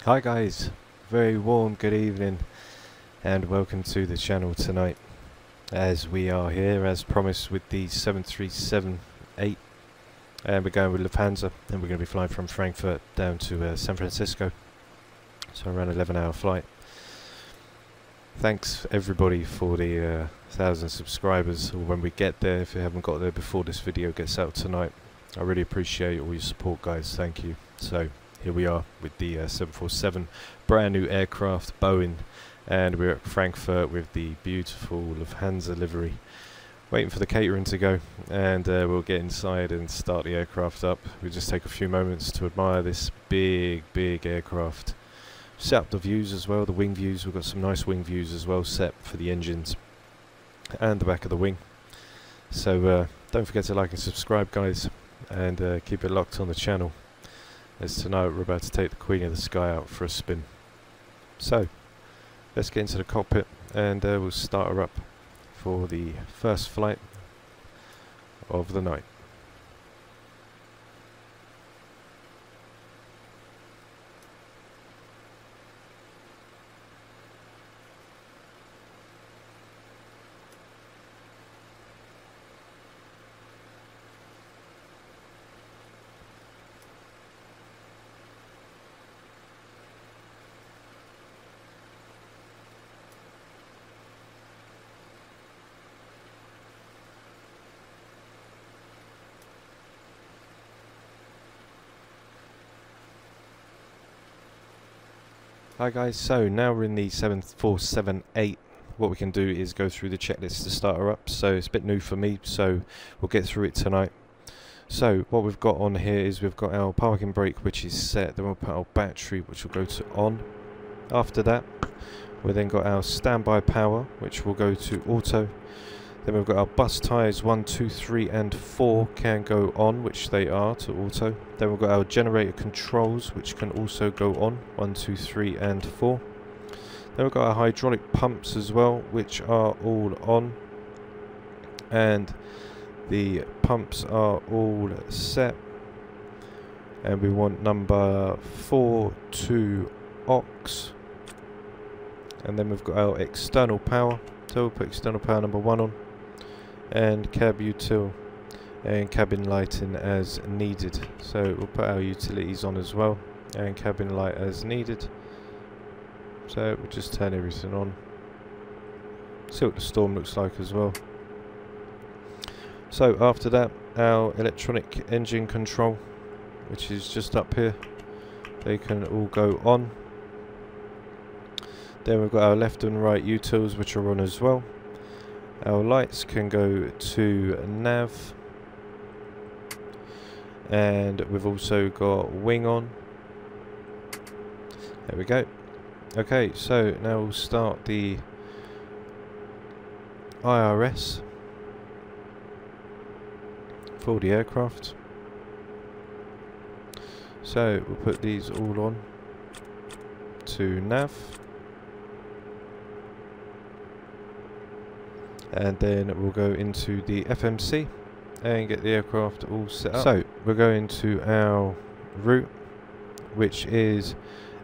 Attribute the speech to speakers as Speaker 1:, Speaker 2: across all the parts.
Speaker 1: Hi guys, very warm good evening and welcome to the channel tonight as we are here as promised with the 737-8 and we're going with Lufthansa and we're going to be flying from Frankfurt down to San Francisco, so around 11-hour flight. Thanks everybody for the 1,000 subscribers, or when we get there, if you haven't got there before this video gets out tonight. I really appreciate all your support guys, thank you. So here we are with the 747, brand new aircraft, Boeing, and we're at Frankfurt with the beautiful Lufthansa livery, waiting for the catering to go, and we'll get inside and start the aircraft up. We'll just take a few moments to admire this big aircraft. Set up the views as well, the wing views. We've got some nice wing views as well set for the engines and the back of the wing. So don't forget to like and subscribe guys, and keep it locked on the channel, as tonight we're about to take the Queen of the Sky out for a spin. So let's get into the cockpit and we'll start her up for the first flight of the night. Hi guys, so now we're in the 747-8. What we can do is go through the checklist to start her up. So it's a bit new for me, so we'll get through it tonight. So what we've got on here is we've got our parking brake, which is set. Then we'll put our battery, which will go to on. After that, we've then got our standby power, which will go to auto. Then we've got our bus tyres 1, 2, 3 and 4 can go on, which they are, to auto. Then we've got our generator controls, which can also go on, 1, 2, 3 and 4. Then we've got our hydraulic pumps as well, which are all on. And the pumps are all set. And we want number 4 to aux. And then we've got our external power. So we'll put external power number 1 on. And cab util and cabin lighting as needed. So we'll put our utilities on as well, and cabin light as needed. So we'll just turn everything on. See what the storm looks like as well. So after that, our electronic engine control, which is just up here, they can all go on. Then we've got our left and right utils, which are on as well. Our lights can go to nav, and we've also got wing on. There we go. Okay, so now we'll start the IRS for the aircraft. So we'll put these all on to nav. And then we'll go into the FMC and get the aircraft all set up. So we're going to our route, which is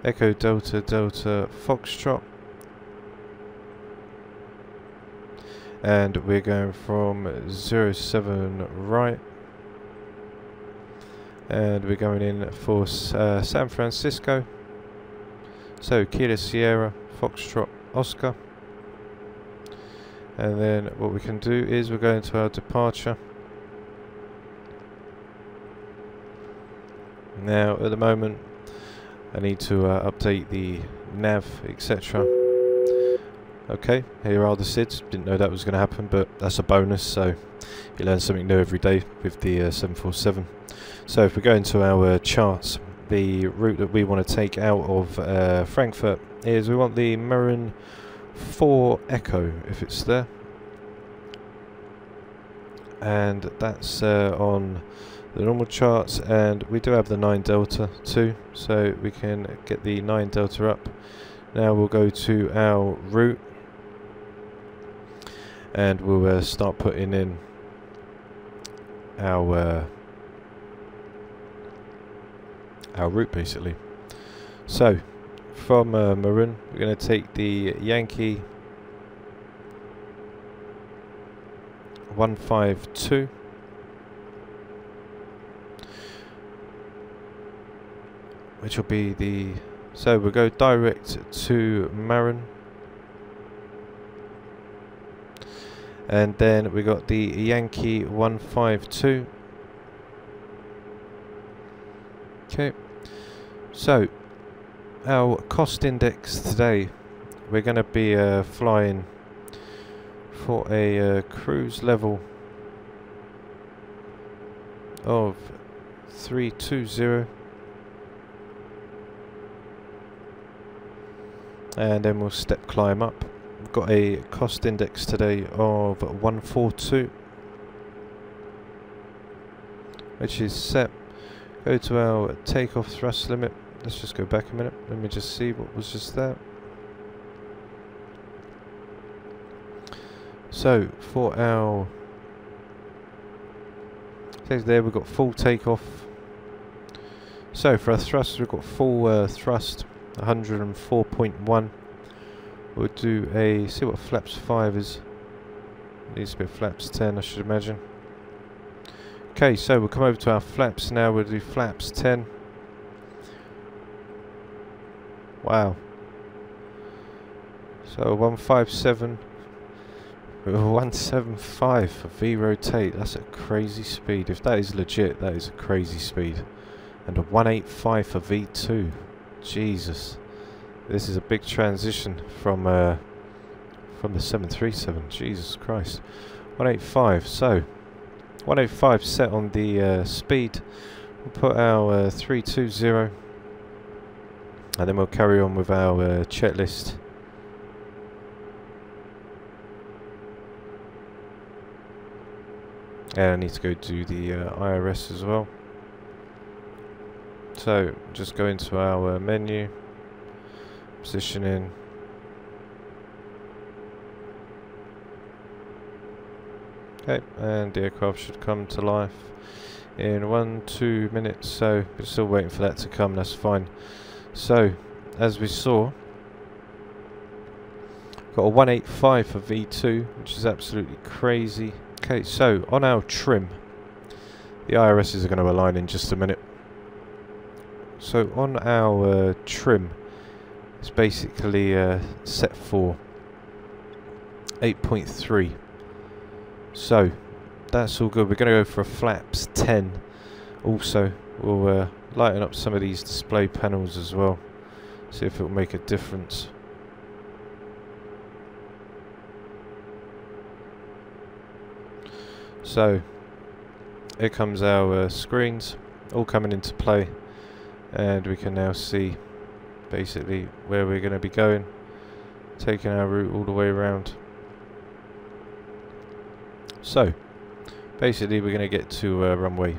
Speaker 1: Echo Delta Delta Foxtrot, and we're going from 07 right, and we're going in for San Francisco. So Kilo Sierra Foxtrot Oscar. And then what we can do is we're going to our departure. Now at the moment I need to update the nav, etc. Okay, here are the SIDs. Didn't know that was going to happen, but that's a bonus, so you learn something new every day with the 747. So if we go into our charts, the route that we want to take out of Frankfurt is we want the Marin 4 Echo, if it's there, and that's on the normal charts, and we do have the 9 Delta too, so we can get the 9 Delta up. Now we'll go to our route and we'll start putting in our route basically. So from Maroon, we're going to take the Yankee 152. Which will be the... So we'll go direct to Maroon. And then we got the Yankee 152. Okay. So our cost index today, we're going to be flying for a cruise level of 320. And then we'll step climb up. We've got a cost index today of 142, which is set. Go to our takeoff thrust limit. Let's just go back a minute. Let me just see what was just there. So for our there we've got full takeoff. So for our thrust we've got full thrust 104.1. We'll do a see what flaps 5 is. Needs to be flaps 10 I should imagine. Okay, so we'll come over to our flaps now. We'll do flaps 10. Wow. So 157 175 for V rotate. That's a crazy speed. If that is legit, that is a crazy speed. And a 185 for V2. Jesus. This is a big transition from the 737. Jesus Christ. 185. So 185 set on the speed. We'll put our 320. And then we'll carry on with our checklist. And I need to go do the IRS as well. So just go into our menu, positioning. Okay, and the aircraft should come to life in 1-2 minutes. So we're still waiting for that to come. That's fine. So as we saw, got a 185 for V2, which is absolutely crazy. Okay, so on our trim, the IRSs are going to align in just a minute. So on our trim, it's basically set for 8.3. So that's all good. We're going to go for a flaps 10. Also, we'll lighten up some of these display panels as well. See if it will make a difference. So here comes our screens all coming into play, and we can now see basically where we're going to be going, taking our route all the way around. So basically we're going to get to runway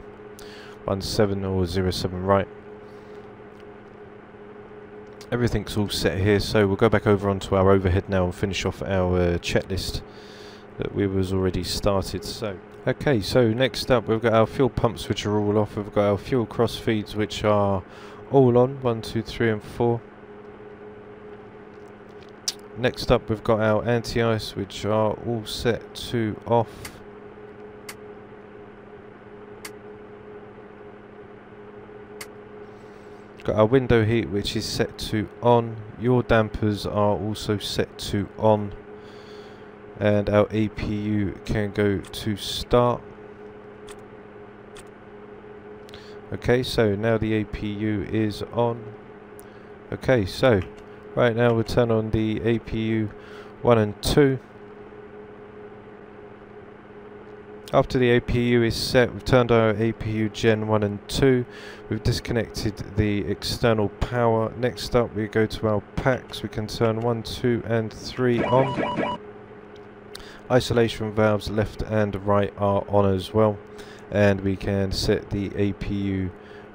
Speaker 1: 17 or 07 right. Everything's all set here, so we'll go back over onto our overhead now and finish off our checklist that we was already started. So okay, so next up we've got our fuel pumps which are all off. We've got our fuel cross feeds which are all on, 1, 2, 3 and 4. Next up we've got our anti-ice which are all set to off. Got our window heat which is set to on. Your dampers are also set to on. And our APU can go to start. Okay, so now the APU is on. Okay, so right now we'll turn on the APU 1 and 2. After the APU is set, we've turned on our APU Gen 1 and 2. We've disconnected the external power. Next up we go to our packs. We can turn 1, 2 and 3 on. Isolation valves left and right are on as well, and we can set the APU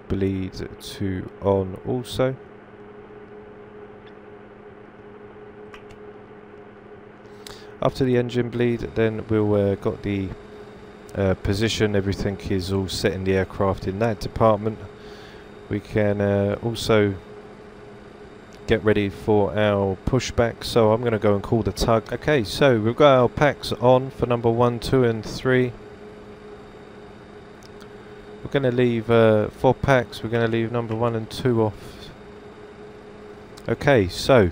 Speaker 1: bleed to on also. After the engine bleed, then we'll got the position. Everything is all set in the aircraft in that department. We can also get ready for our pushback. So I'm going to go and call the tug. Okay, so we've got our packs on for number 1, 2 and 3. We're going to leave 4 packs. We're going to leave number 1 and 2 off. Okay, so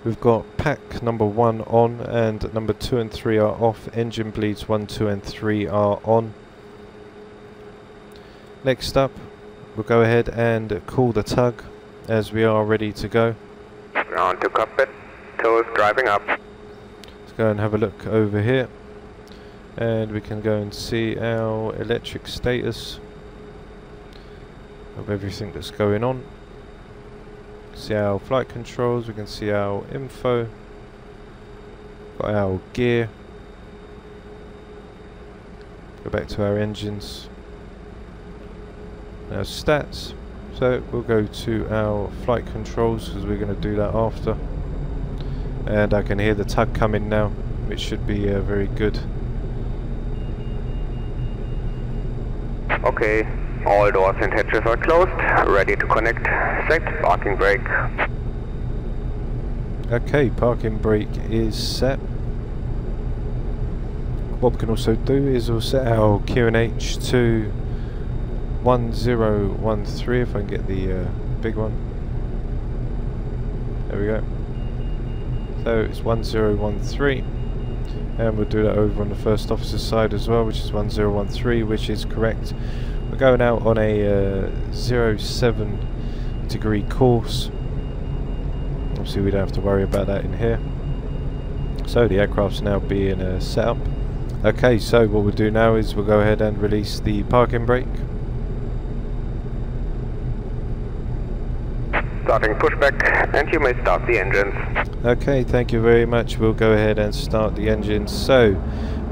Speaker 1: we've got pack number 1 on and number 2 and 3 are off. Engine bleeds 1, 2 and 3 are on. Next up, we'll go ahead and call the tug as we are ready to go.
Speaker 2: Ground to cockpit, toes driving up.
Speaker 1: Let's go and have a look over here. And we can go and see our electric status of everything that's going on. See our flight controls, we can see our info, got our gear. Go back to our engines. Our stats, so we'll go to our flight controls because we're going to do that after. And I can hear the tug coming now, which should be very good.
Speaker 2: Okay, all doors and hatches are closed, ready to connect. Set parking brake.
Speaker 1: Okay, parking brake is set. What we can also do is we'll set our QNH to 1013, if I can get the big one. There we go. So it's 1013, and we'll do that over on the first officer's side as well, which is 1013, which is correct. We're going out on a 07 degree course. Obviously we don't have to worry about that in here. So the aircraft's now being set up. Okay, so what we'll do now is we'll go ahead and release the parking brake.
Speaker 2: Starting pushback, and you may start the engines.
Speaker 1: Okay, thank you very much. We'll go ahead and start the engines. So,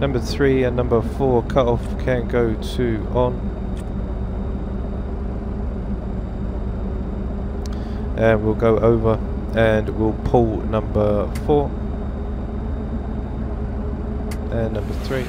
Speaker 1: number 3 and number 4 cutoff can go to on. And we'll go over and we'll pull number 4 and number 3.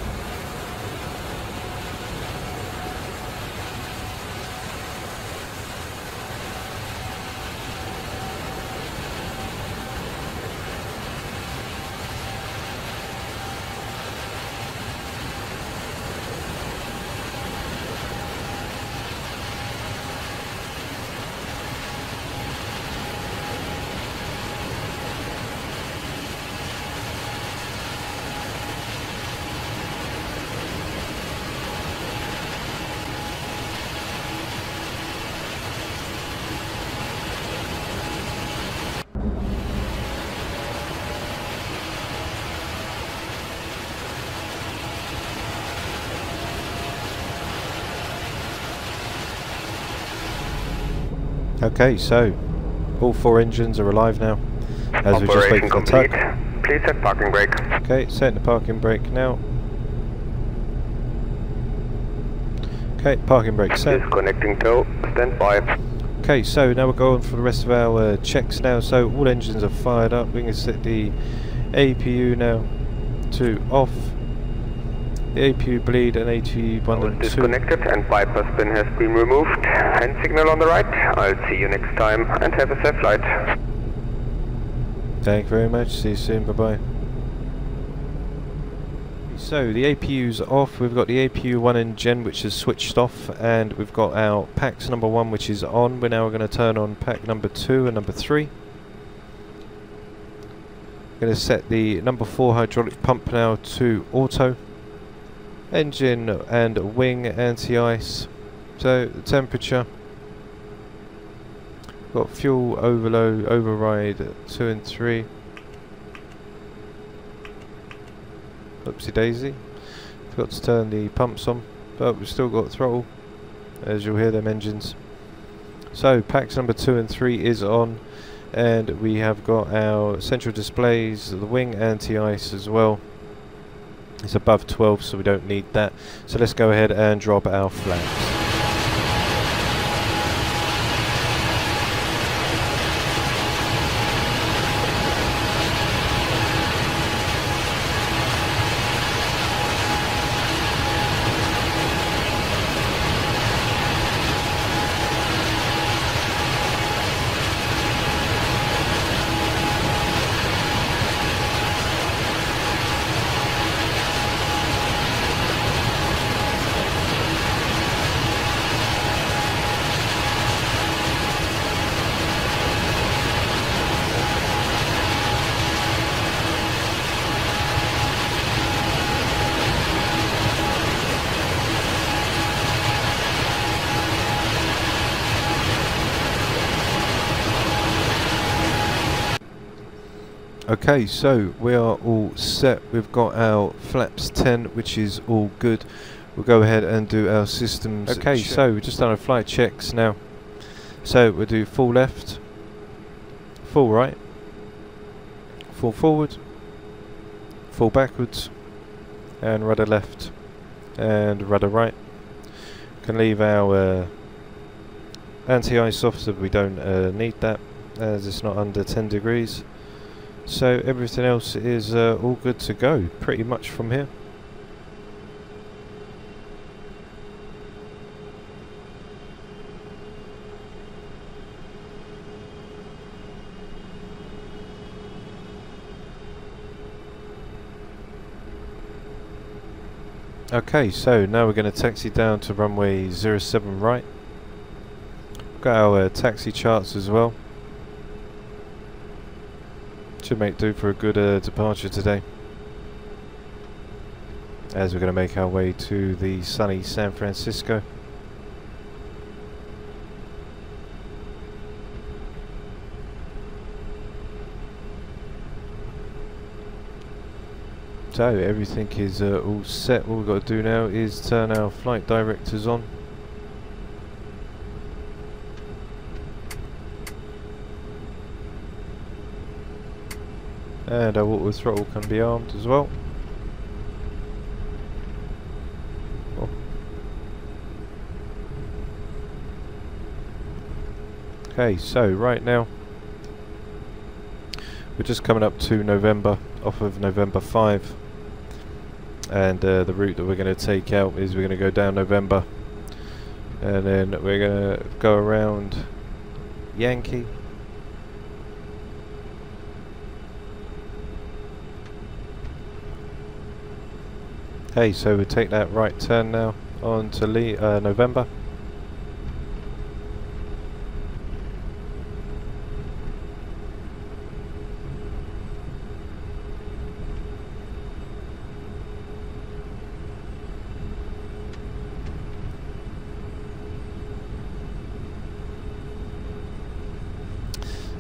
Speaker 1: Okay, so all 4 engines are alive now as we just wait for the tug.
Speaker 2: Please set parking brake.
Speaker 1: Okay, setting the parking brake now. Okay, parking brake set.
Speaker 2: Disconnecting tow, stand by.
Speaker 1: Okay, so now we're going for the rest of our checks now. So all engines are fired up. We can set the APU now to off. The APU bleed and APU 1 and 2.
Speaker 2: Disconnected and bypass pin has been removed. Hand signal on the right. I'll see you next time and have a safe flight.
Speaker 1: Thank you very much. See you soon. Bye bye. So the APU's off. We've got the APU 1 in gen which is switched off, and we've got our packs number 1 which is on. We're now going to turn on pack number 2 and number 3. Going to set the number 4 hydraulic pump now to auto. Engine and wing anti-ice. So the temperature. Got fuel overload, override 2 and 3. Oopsie daisy. Forgot to turn the pumps on, but we've still got throttle, as you'll hear them engines. So packs number 2 and 3 is on, and we have got our central displays, the wing anti-ice as well. It's above 12, so we don't need that. So let's go ahead and drop our flaps. Okay, so we are all set. We've got our flaps 10, which is all good. We'll go ahead and do our systems. Okay, so we've just done our flight checks now. So we'll do full left, full right, full forward, full backwards, and rudder left, and rudder right. Can leave our anti-ice off, so we don't need that, as it's not under 10 degrees. So everything else is all good to go, pretty much from here. Okay, so now we're going to taxi down to runway 07 right. Got our taxi charts as well. Should make do for a good departure today, as we're going to make our way to the sunny San Francisco. So everything is all set. All we've got to do now is turn our flight directors on. And our water throttle can be armed as well. Oh. Okay, so right now we're just coming up to November, off of November 5, and the route that we're going to take out is we're going to go down November, and then we're going to go around Yankee. Okay, so we take that right turn now on to November.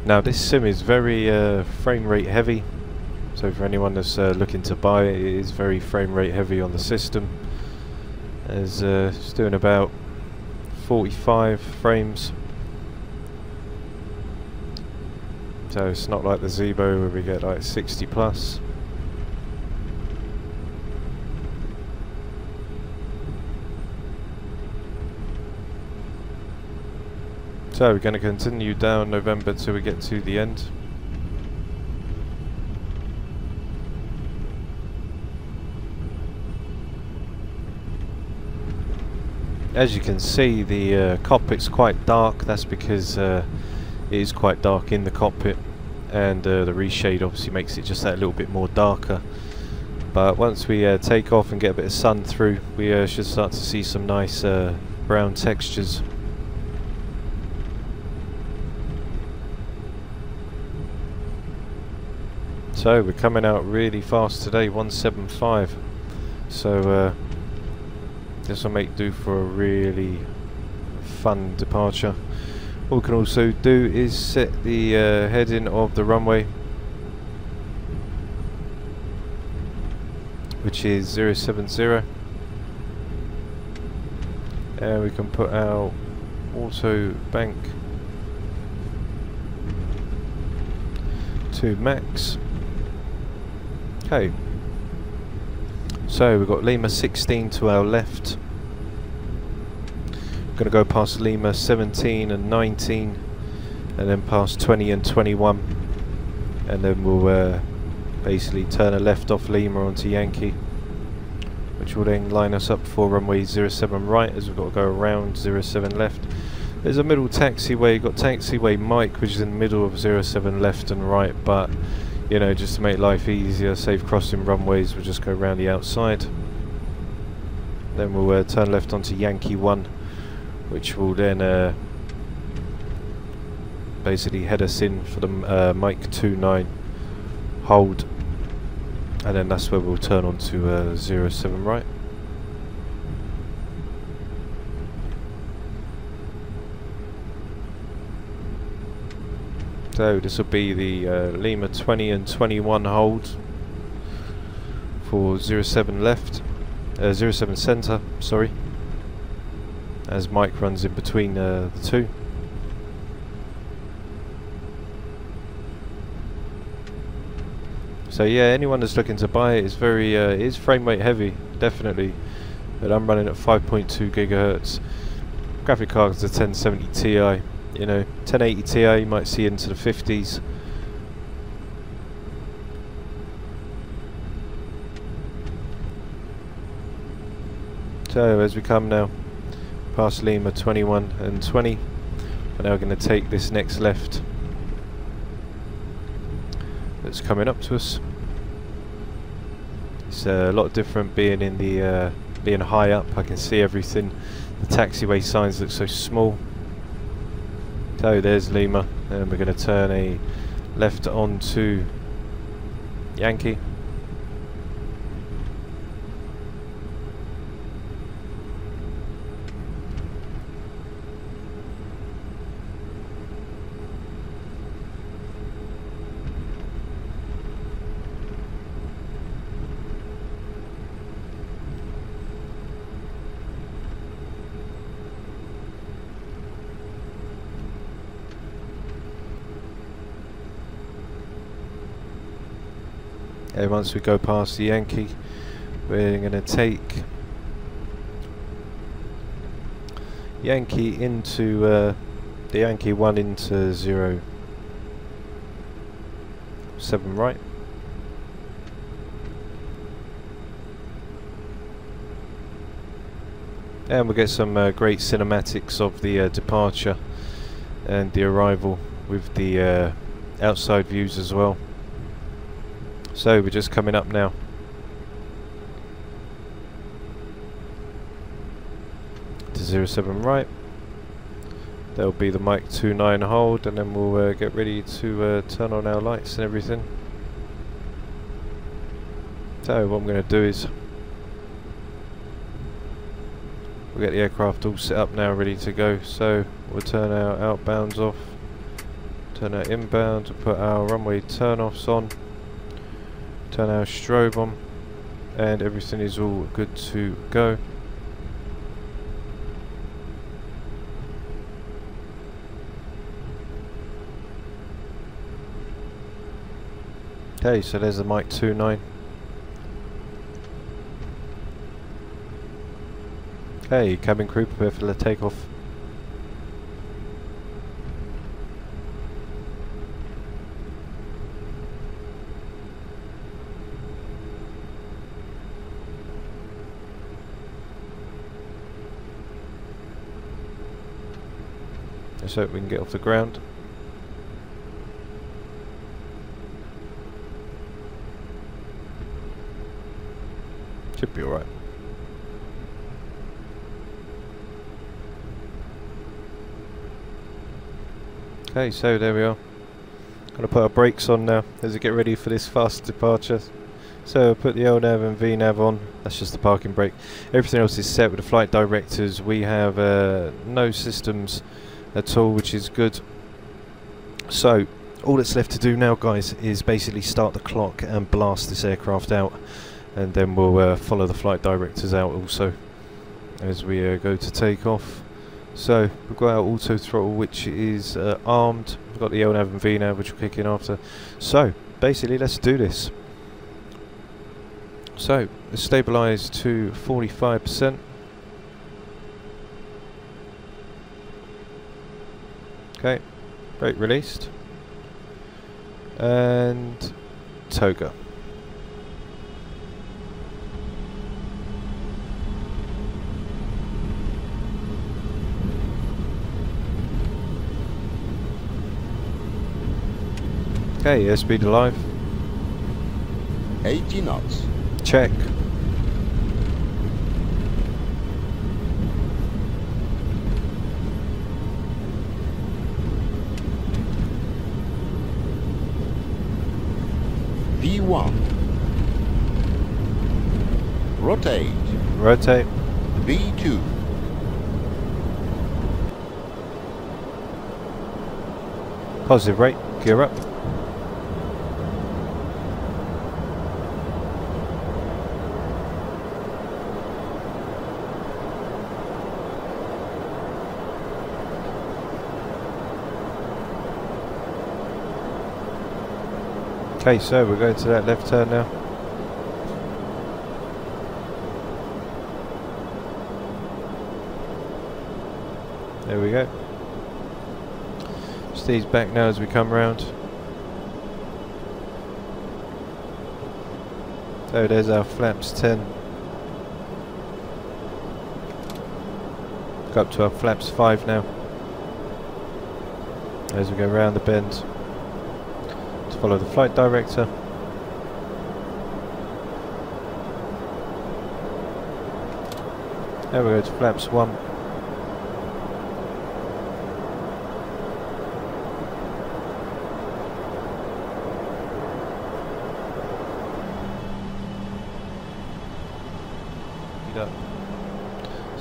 Speaker 1: Now this sim is very frame rate heavy. So for anyone that's looking to buy it, it is very frame rate heavy on the system. It's doing about 45 frames. So it's not like the Zebo where we get like 60 plus. So we're going to continue down November till we get to the end. As you can see, the cockpit's quite dark. That's because it is quite dark in the cockpit, and the reshade obviously makes it just that little bit more darker. But once we take off and get a bit of sun through, we should start to see some nice brown textures. So we're coming out really fast today, 175. So this will make do for a really fun departure. What we can also do is set the heading of the runway, which is 070, and we can put our auto bank to max. Okay, so we've got Lima 16 to our left. We're going to go past Lima 17 and 19, and then past 20 and 21, and then we'll basically turn a left off Lima onto Yankee, which will then line us up for runway 07 right, as we've got to go around 07 left. There's a middle taxiway. You've got taxiway Mike, which is in the middle of 07 left and right, but you know, just to make life easier, safe crossing runways, we'll just go around the outside. Then we'll turn left onto Yankee 1, which will then basically head us in for the Mike 29 hold, and then that's where we'll turn onto 07 right. So this will be the Lima 20 and 21 hold for 07 left, 07 centre, sorry, as Mike runs in between the two. So yeah, anyone that's looking to buy it is very, it is frame rate heavy, definitely, but I'm running at 5.2 gigahertz. Graphic card's a 1070 Ti. You know, 1080 Ti you might see into the 50s. So as we come now past Lima 21 and 20, we're now going to take this next left that's coming up to us. It's a lot different being in the being high up. I can see everything. The taxiway signs look so small. So there's Lima, and we're going to turn a left onto Yankee. And once we go past the Yankee, we're going to take Yankee into the Yankee 1 into 07 right. And we'll get some great cinematics of the departure and the arrival with the outside views as well. So we're just coming up now. To 07 right. There'll be the Mike 29 hold, and then we'll get ready to turn on our lights and everything. So what I'm going to do is we'll get the aircraft all set up now, ready to go. So we'll turn our outbounds off, turn our inbounds, we'll put our runway turn-offs on, turn our strobe on, and everything is all good to go. Okay, so there's the Mike 29. Okay, cabin crew, prepare for the takeoff. Let's hope we can get off the ground. Should be alright. Okay, so there we are. Gonna put our brakes on now as we get ready for this fast departure. So I'll put the LNAV and VNAV on. That's just the parking brake. Everything else is set with the flight directors. We have no systems at all, which is good. So all that's left to do now, guys, is basically start the clock and blast this aircraft out, and then we'll follow the flight directors out also as we go to take off. So we've got our auto throttle, which is armed. We've got the LNAV and VNAV, which will kick in after. So basically, let's do this. So let's stabilise to 45%. Okay, brake released, and toga. Okay, airspeed alive.
Speaker 3: 80 knots.
Speaker 1: Check.
Speaker 3: V1. Rotate.
Speaker 1: Rotate.
Speaker 3: V2.
Speaker 1: Positive rate, gear up. Okay, so we're going to that left turn now. There we go. Just ease back now as we come round. So there's our flaps 10. Go up to our flaps 5 now. As we go round the bend. Follow the flight director. There we go to flaps 1.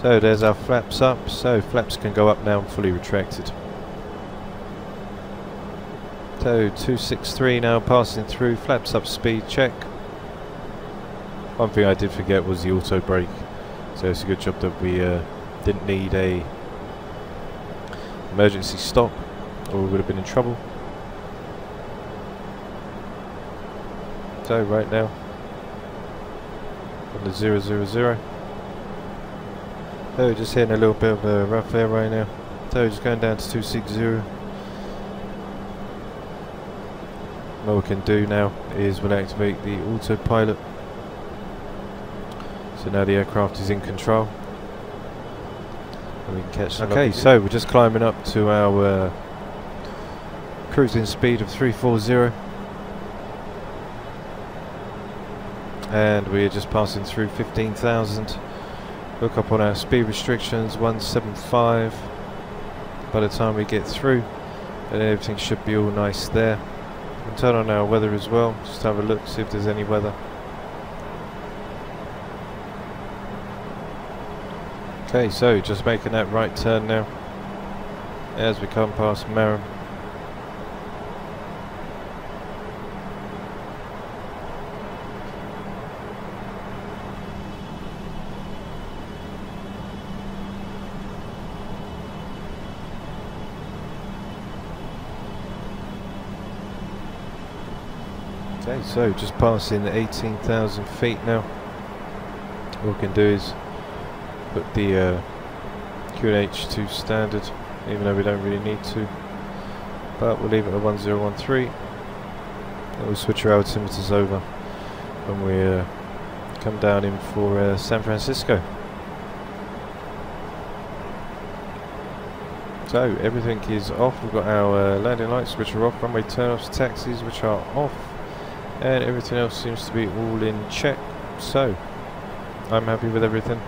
Speaker 1: So there's our flaps up, so flaps can go up now, fully retracted. So 263 now, passing through, flaps up, speed check. One thing I did forget was the auto brake, so it's a good job that we didn't need a emergency stop, or we would have been in trouble. So right now, on the 000. So just hitting a little bit of a rough air right now. So just going down to 260. What we can do now is we'll activate the autopilot. So now the aircraft is in control. And we can catch some. Okay, so we're just climbing up to our cruising speed of 340. And we're just passing through 15,000. Look up on our speed restrictions, 175. By the time we get through, and everything should be all nice there. We can turn on our weather as well, just have a look, see if there's any weather. Okay, so just making that right turn now as we come past Marham. Okay, so just passing 18,000 feet now. What we can do is put the QNH to standard, even though we don't really need to. But we'll leave it at 1013. And we'll switch our altimeters over when we come down in for San Francisco. So everything is off. We've got our landing lights which are off, runway turn-offs, taxis which are off. And everything else seems to be all in check, so I'm happy with everything.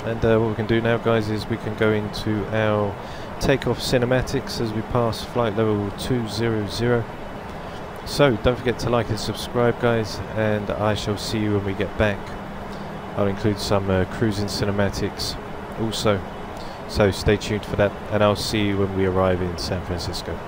Speaker 1: And what we can do now, guys, is we can go into our takeoff cinematics as we pass flight level 200. So don't forget to like and subscribe, guys, and I shall see you when we get back. I'll include some cruising cinematics also, so stay tuned for that, and I'll see you when we arrive in San Francisco.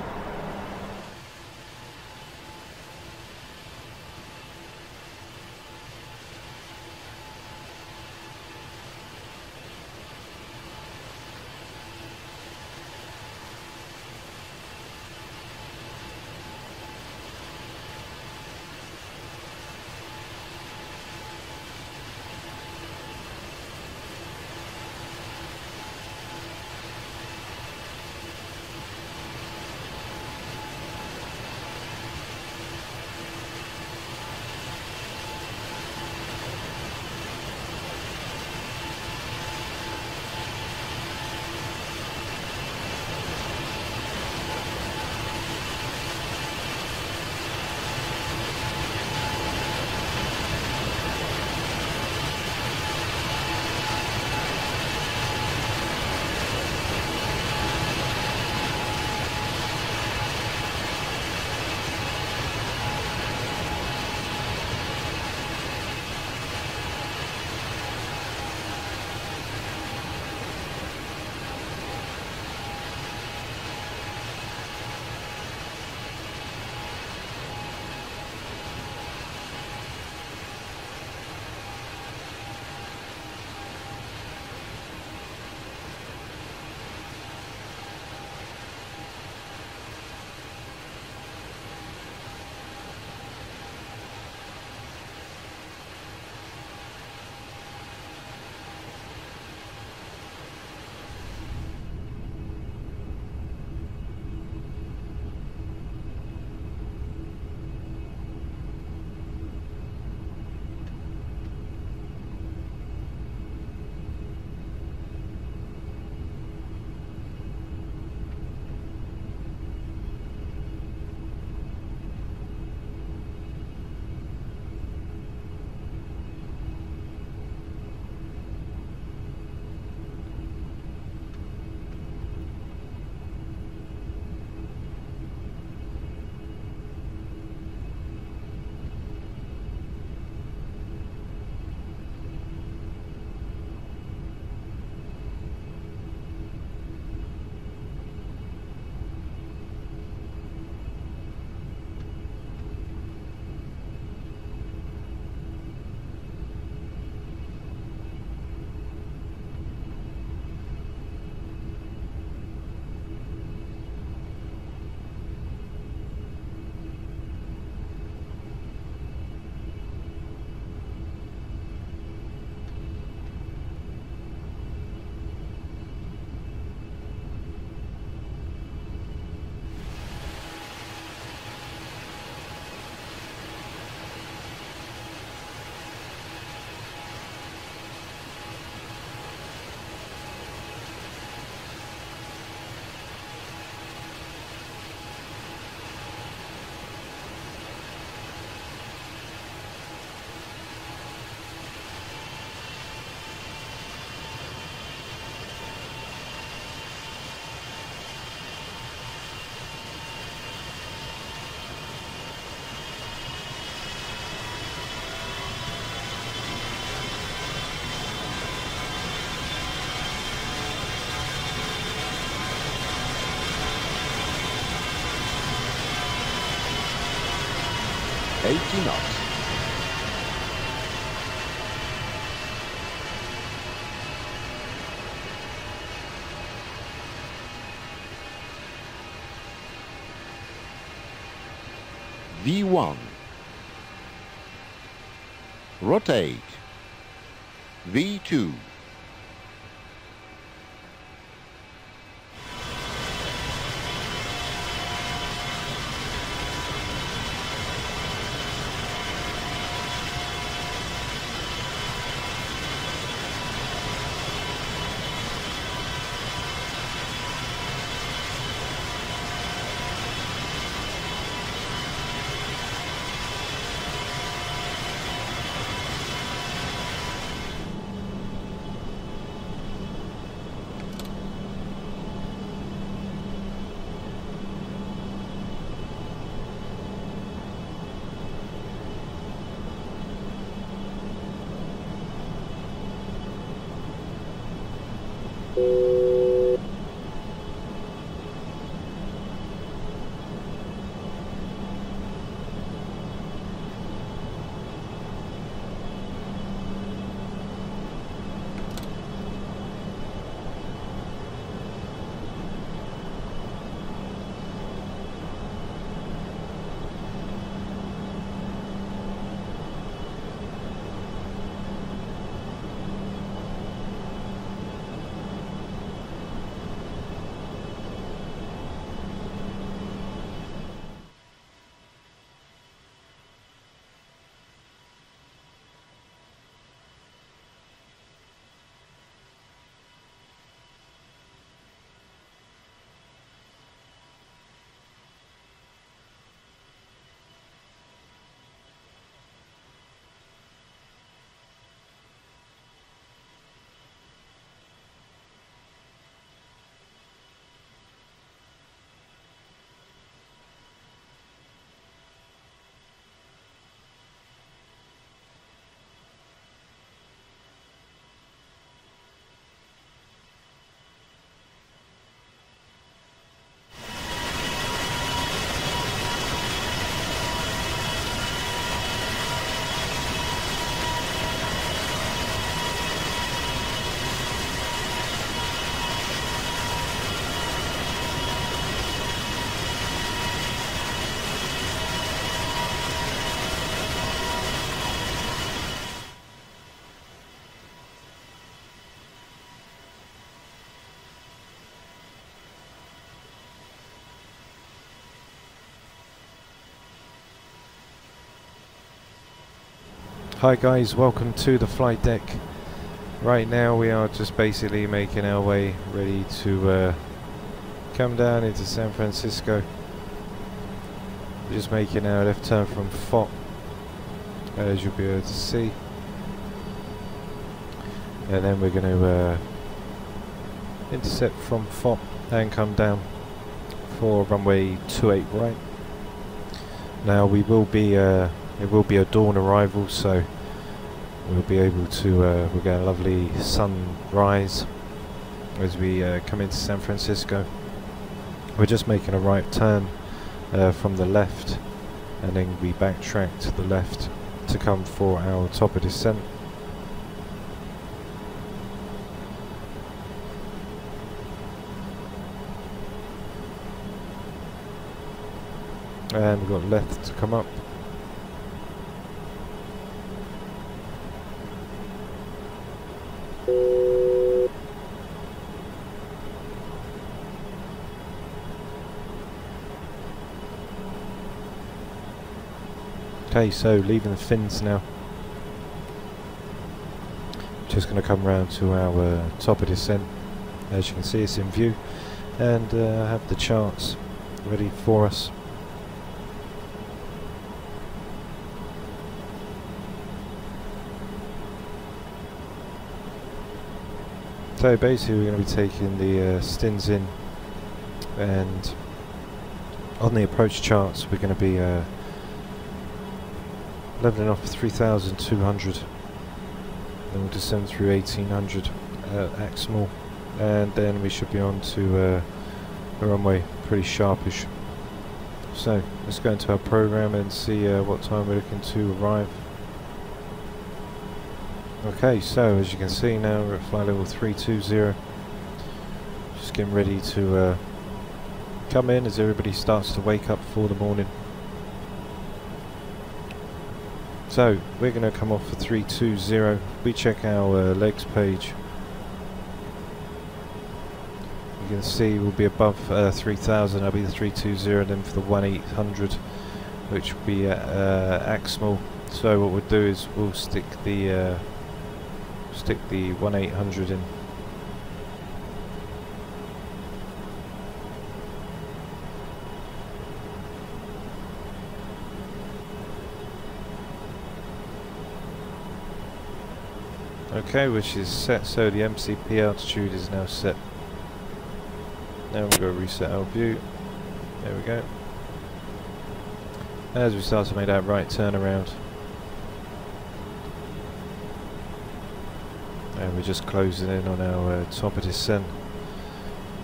Speaker 3: 80 knots. V1. Rotate. V2.
Speaker 1: Hi guys, welcome to the flight deck. Right now we are just basically making our way ready to come down into San Francisco. We're just making our left turn from FOP, as you'll be able to see, and then we're going to intercept from FOP and come down for runway 28 right. Now we will be it will be a dawn arrival, so we'll be able to we'll get a lovely sunrise as we come into San Francisco. We're just making a right turn from the left, and then we backtrack to the left to come for our top of descent. And we've got left to come up. Okay, so leaving the fins now. Just going to come round to our top of descent. As you can see, it's in view, and have the charts ready for us. So basically we're going to be taking the stins in, and on the approach charts we're going to be leveling off 3,200, then we'll descend through 1,800 at Axmal, and then we should be on to the runway pretty sharpish. So let's go into our program and see what time we're looking to arrive. Okay, so as you can see now we're at flight level 320. Just getting ready to come in as everybody starts to wake up for the morning. So we're going to come off for 320. We check our legs page. You can see we'll be above 3000. That'll be the 320, and then for the 1800, which will be at Axmal. So what we'll do is we'll stick the 1800 in. Okay, which is set, so the MCP altitude is now set. Now we'll go reset our view. There we go. As we start to make that right turn around. And we're just closing in on our top of descent.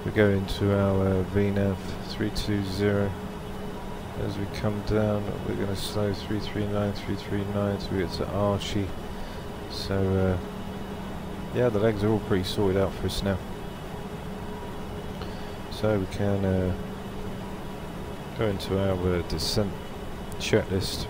Speaker 1: We go into our VNAV 320. As we come down, we're going to slow 339, 339, so we get to Archie. So yeah, the legs are all pretty sorted out for us now. So we can go into our descent checklist.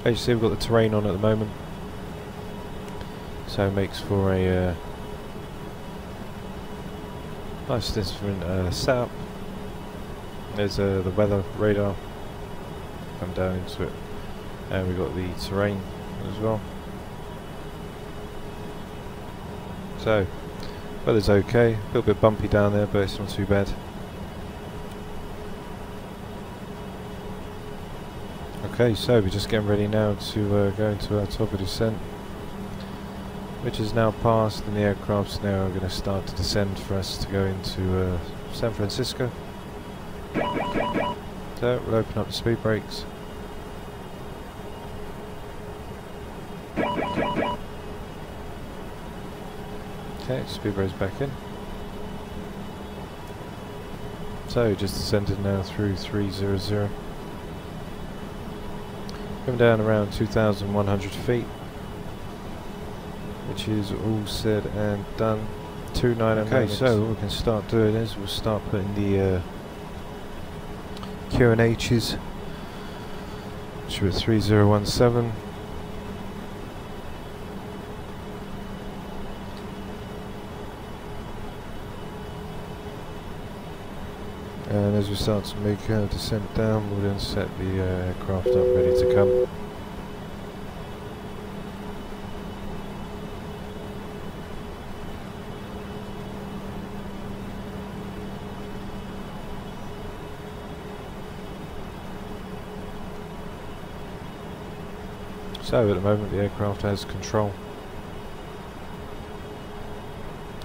Speaker 1: As you see, we've got the terrain on at the moment, so it makes for a nice different setup. There's the weather radar. Come down into it, and we've got the terrain as well. So weather's okay, a little bit bumpy down there, but it's not too bad. Okay, so we're just getting ready now to go into our top of descent, which is now passed, and the aircraft's now going to start to descend for us to go into San Francisco. So we'll open up the speed brakes. Okay, speed brakes back in. So just descended now through 300. Coming down around 2,100 feet, which is all said and done. 29. Okay, so what we can start doing is we'll start putting the QNHs, which are at 3017. And as we start to make our descent down, we'll then set the aircraft up ready to come. So at the moment the aircraft has control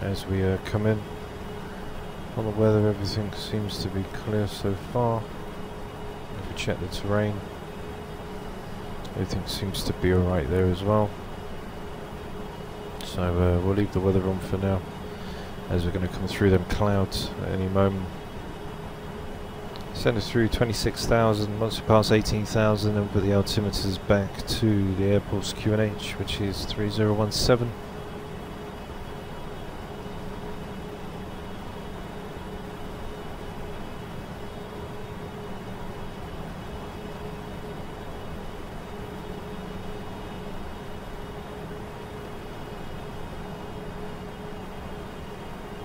Speaker 1: as we come in. On the weather, everything seems to be clear so far. If we check the terrain, everything seems to be alright there as well. So we'll leave the weather on for now, as we're going to come through them clouds at any moment. Send us through 26,000. Once we pass 18,000, and put the altimeters back to the airport's QNH, which is 3017.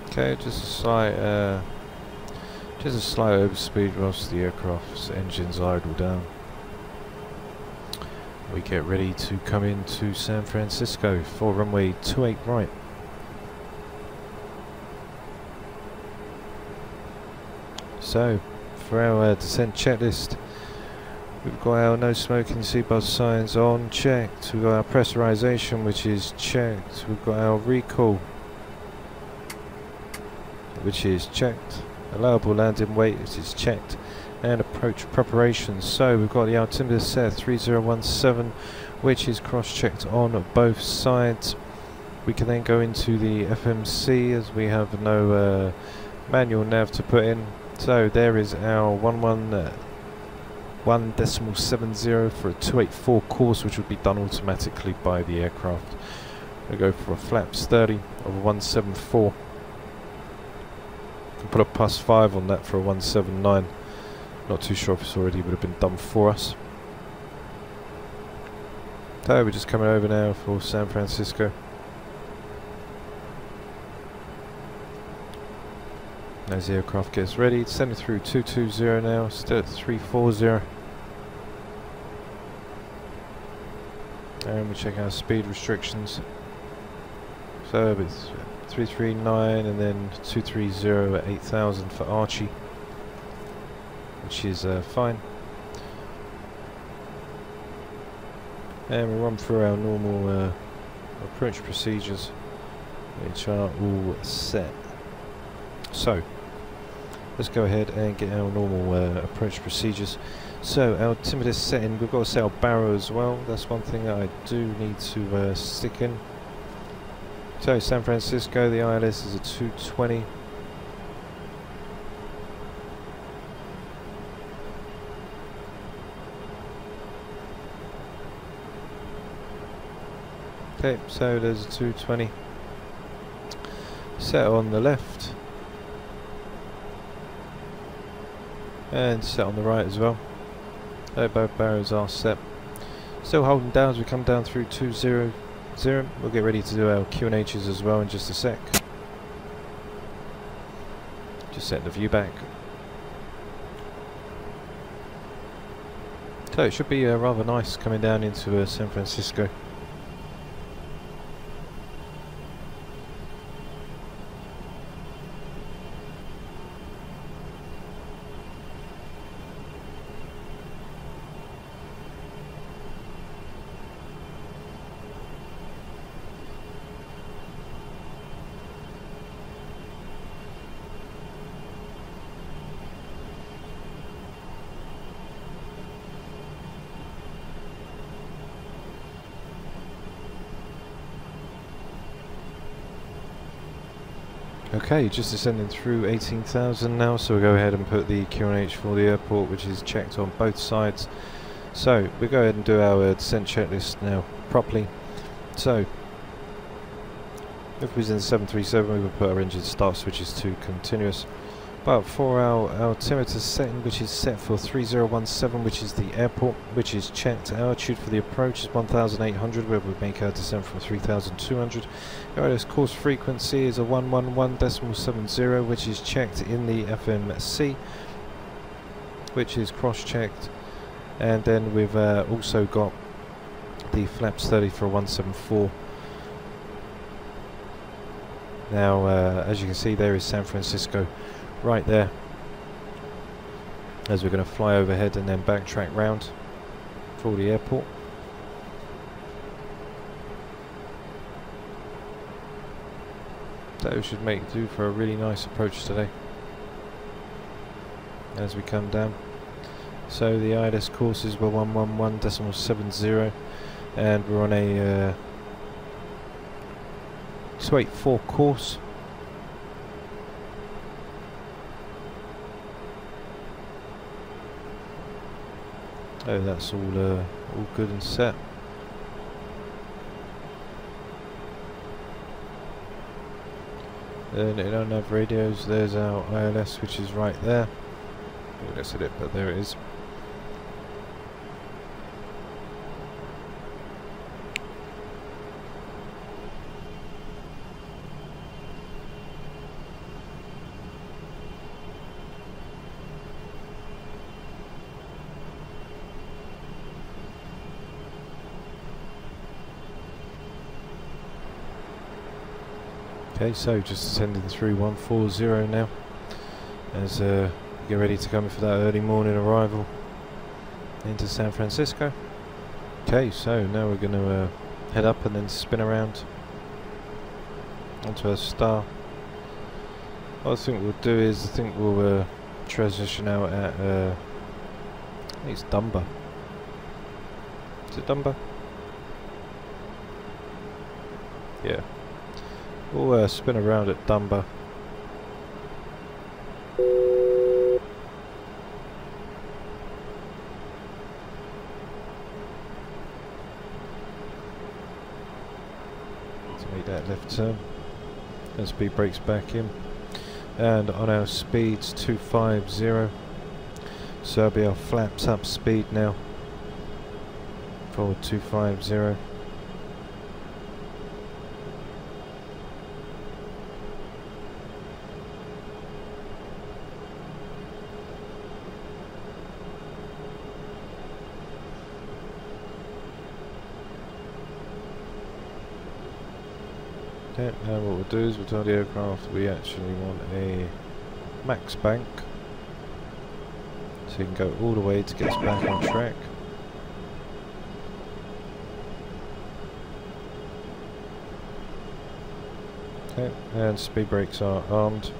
Speaker 1: Okay, just a slight overspeed whilst the aircraft's engines idle down. We get ready to come into San Francisco for runway 28 right. So, for our descent checklist, we've got our no smoking seatbelt signs on, checked. We've got our pressurization, which is checked. We've got our recall, which is checked. Allowable landing weight, which is checked. And approach preparations. So we've got the altimeter set 3017. which is cross-checked on both sides. We can then go into the FMC as we have no manual nav to put in. So there is our 111.70 for a 284 course, which would be done automatically by the aircraft. We go for a flaps 30 of a 174. Can put a +5 on that for a 179. Not too sure if it's already would have been done for us. So we're just coming over now for San Francisco. As the aircraft gets ready, send it through 220 now, still at 340. And we check our speed restrictions. So it's 339 and then 230 at 8,000 for Archie, which is fine. And we'll run through our normal approach procedures, which are all set. So let's go ahead and get our normal approach procedures. So our altimeter setting, we've got to set our barrow as well. That's one thing that I do need to stick in. So San Francisco, the ILS is a 220. Okay, so there's a 220. Set on the left. And set on the right as well. So both barrows are set. Still holding down as we come down through 200. We'll get ready to do our QNHs as well in just a sec. Just setting the view back. So it should be rather nice coming down into San Francisco. Okay, just descending through 18,000 now, so we'll go ahead and put the QNH for the airport, which is checked on both sides. So we'll go ahead and do our descent checklist now properly. So if we was in the 737, we would put our engine start switches to continuous. But for our altimeter setting, which is set for 3017, which is the airport, which is checked, altitude for the approach is 1,800, where we make our descent from 3,200. Our course frequency is a 111.70, which is checked in the FMC, which is cross-checked. And then we've also got the flaps 30 for a 174. Now, as you can see, there is San Francisco right there, as we're going to fly overhead and then backtrack round for the airport. That should make do for a really nice approach today as we come down. So the ILS courses were 111.70, and we're on a 284 course. Oh, that's all good and set. Then it don't have radios. There's our ILS, which is right there. Oh, that's it, but there it is. Okay, so just ascending through 140 now, as we get ready to come in for that early morning arrival into San Francisco. Okay, so now we're going to head up and then spin around onto our star. What I think we'll do is, I think we'll transition out at, I think it's Dunbar. Is it Dunbar? Yeah. We'll spin around at Dunbar. To make that left turn. And speed brakes back in. And on our speeds 250. So that'll be our flaps up speed now. Forward 250. Okay, now what we'll do is we'll tell the aircraft we actually want a max bank, so you can go all the way to get us back on track. Okay, and speed brakes are armed.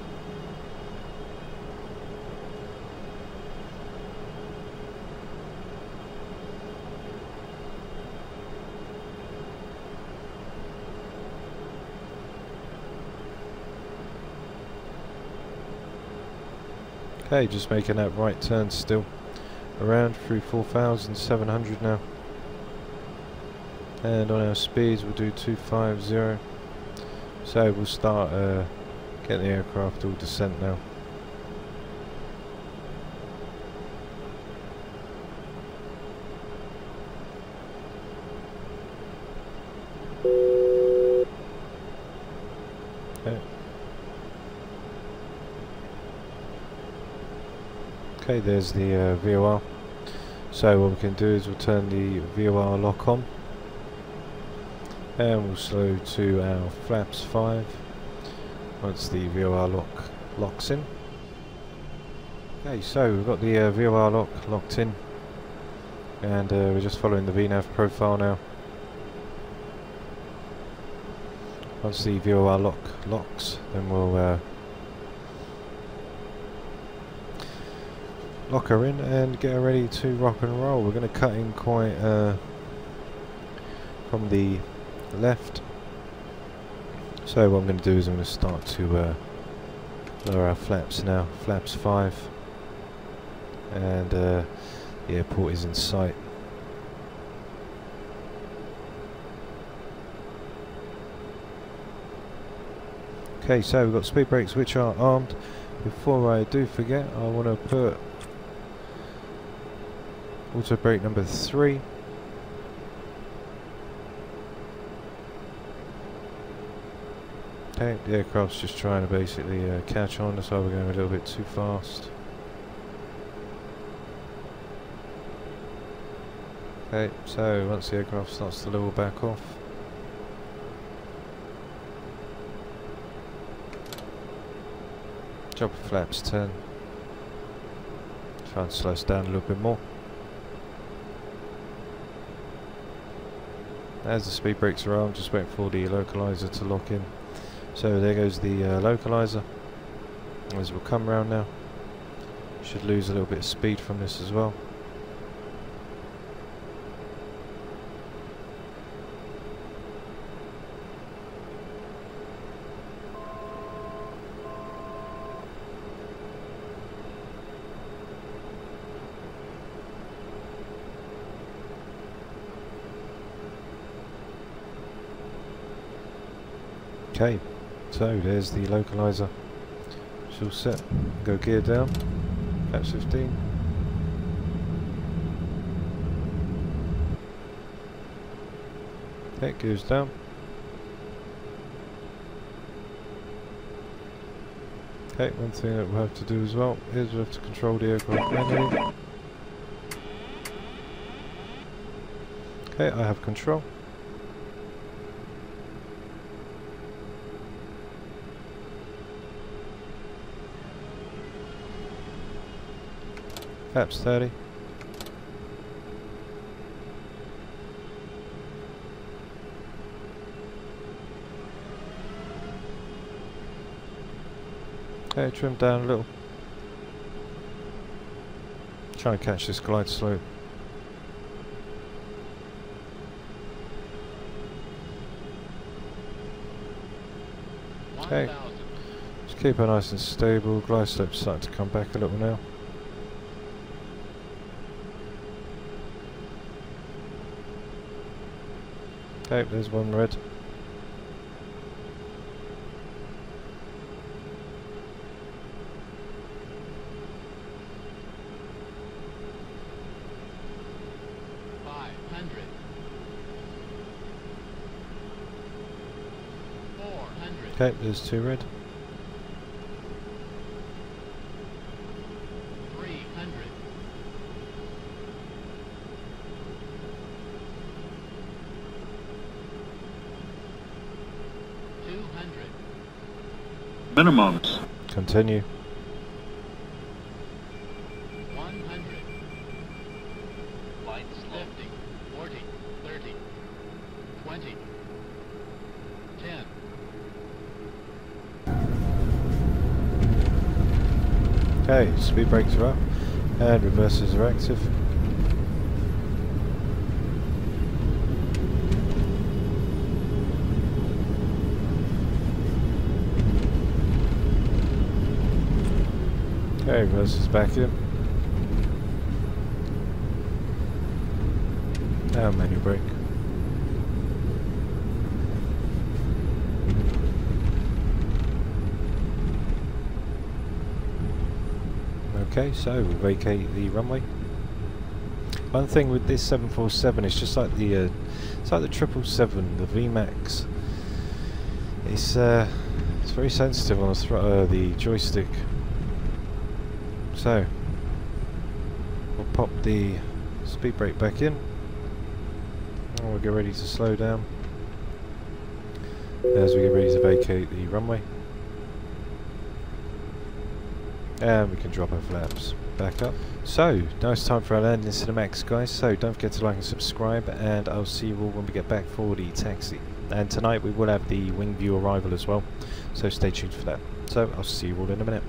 Speaker 1: Okay, just making that right turn still. Around through 4,700 now. And on our speeds we'll do 250. So we'll start getting the aircraft all descent now. Okay. Okay, there's the VOR. So what we can do is we'll turn the VOR lock on. And we'll slow to our flaps 5 once the VOR locks in. Okay, so we've got the VOR locked in, and we're just following the VNAV profile now. Once the VOR locks, then we'll lock her in and get her ready to rock and roll. We're going to cut in quite from the left. So what I'm going to do is I'm going to start to lower our flaps now. Flaps 5, and the airport is in sight. Okay, so we've got speed brakes which are armed. Before I do forget, I want to put auto brake number 3. Okay, the aircraft's just trying to basically catch on, that's why we're going a little bit too fast. Okay, so once the aircraft starts to level back off, drop the flaps 10. Try and slow us down a little bit more. As the speed brakes are on, just waiting for the localizer to lock in. So there goes the localizer. As we'll come round now, should lose a little bit of speed from this as well. Okay, so there's the localizer. It's all set. Go gear down. Flaps 15. Okay, gears down. Okay, one thing that we'll have to do as well is we'll have to control the aircraft manually. Okay, I have control. Flaps 30. Okay, trim down a little. Try and catch this glide slope. Okay, just keep her nice and stable. Glide slope's starting to come back a little now. Okay, there's one red. Okay, there's two red.
Speaker 4: 300. 200.
Speaker 5: Minimums.
Speaker 1: Continue.
Speaker 4: 100. Light slow. 50. 40. 30. 20. 10.
Speaker 1: Okay, speed brakes are up and reversers are active. Okay, reversers back in. Now manual brake. Okay, so we'll vacate the runway. One thing with this 747 is just like the it's like the 777, the VMAX. It's very sensitive on the joystick. So we'll pop the speed brake back in, and we'll get ready to slow down as we get ready to vacate the runway. And we can drop our flaps back up. So, now it's time for our landing cinematics, guys. So, don't forget to like and subscribe, and I'll see you all when we get back for the taxi. And tonight we will have the wing view arrival as well, so stay tuned for that. So, I'll see you all in a minute.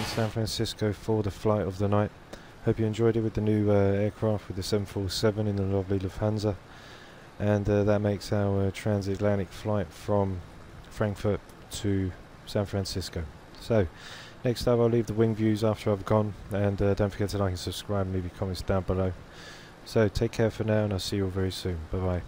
Speaker 1: San Francisco for the flight of the night. Hope you enjoyed it with the new aircraft with the 747 in the lovely Lufthansa. And that makes our transatlantic flight from Frankfurt to San Francisco. So, next up I'll leave the wing views after I've gone, and don't forget to like and subscribe and leave your comments down below. So, take care for now, and I'll see you all very soon. Bye bye.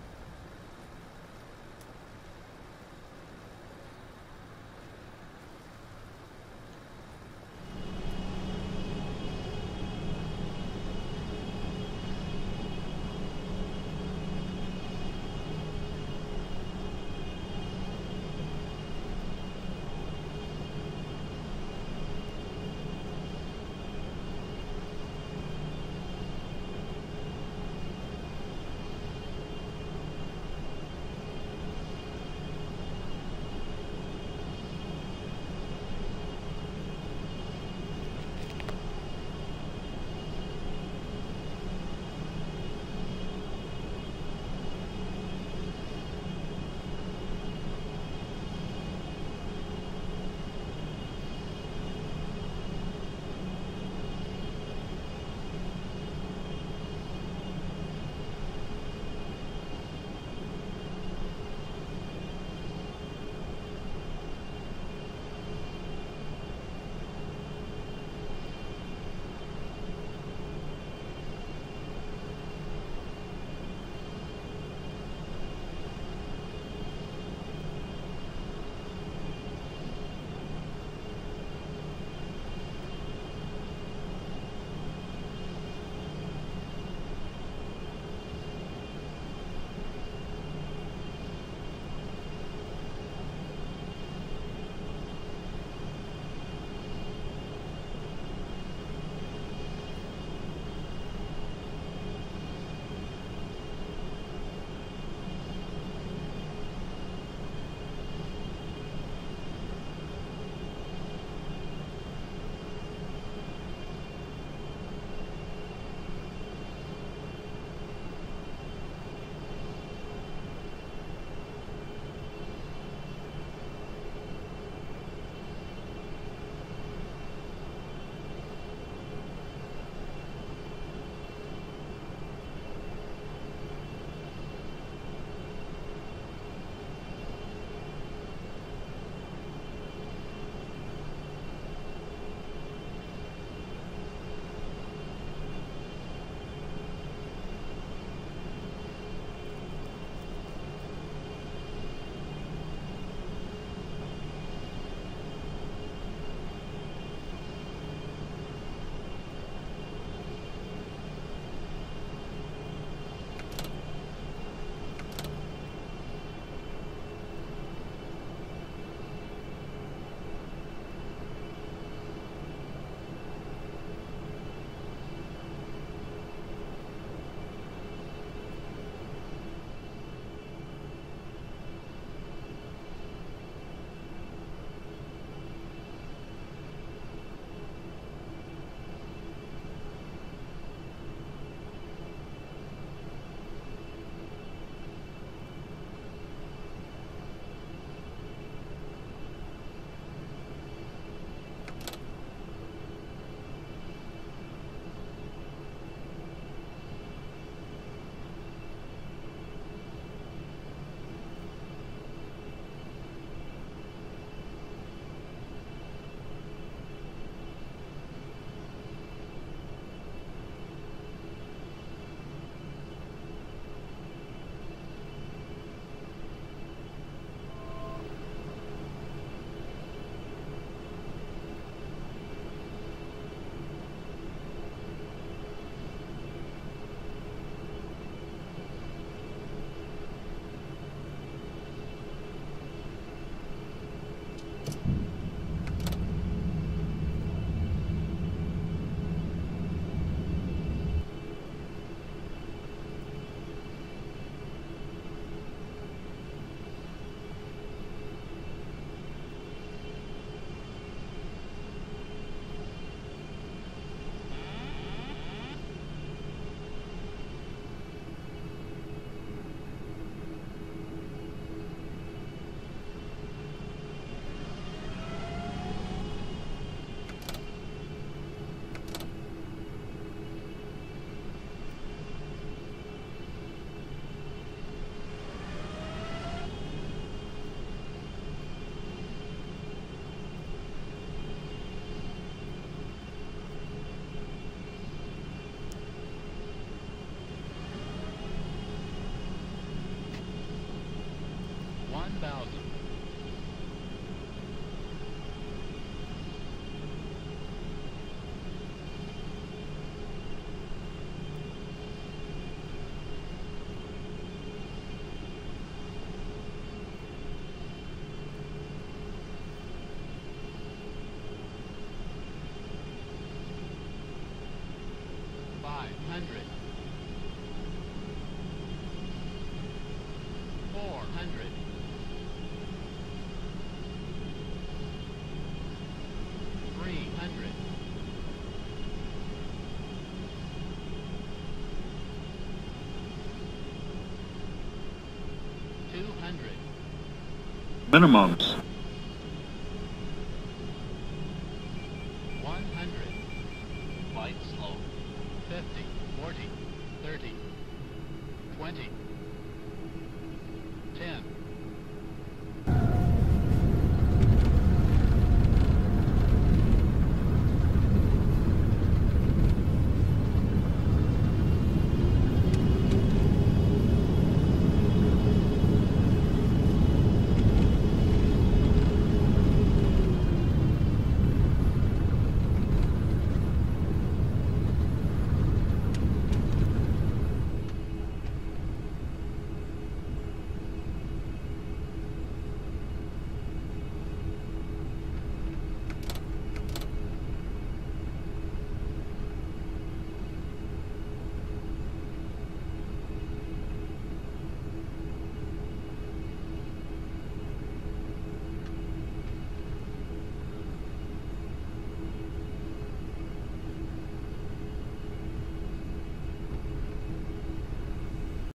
Speaker 4: 1,000. $500. 400. 300. 200.
Speaker 5: Minimums.
Speaker 4: 100. Light slow. 50, 40, 30, 20.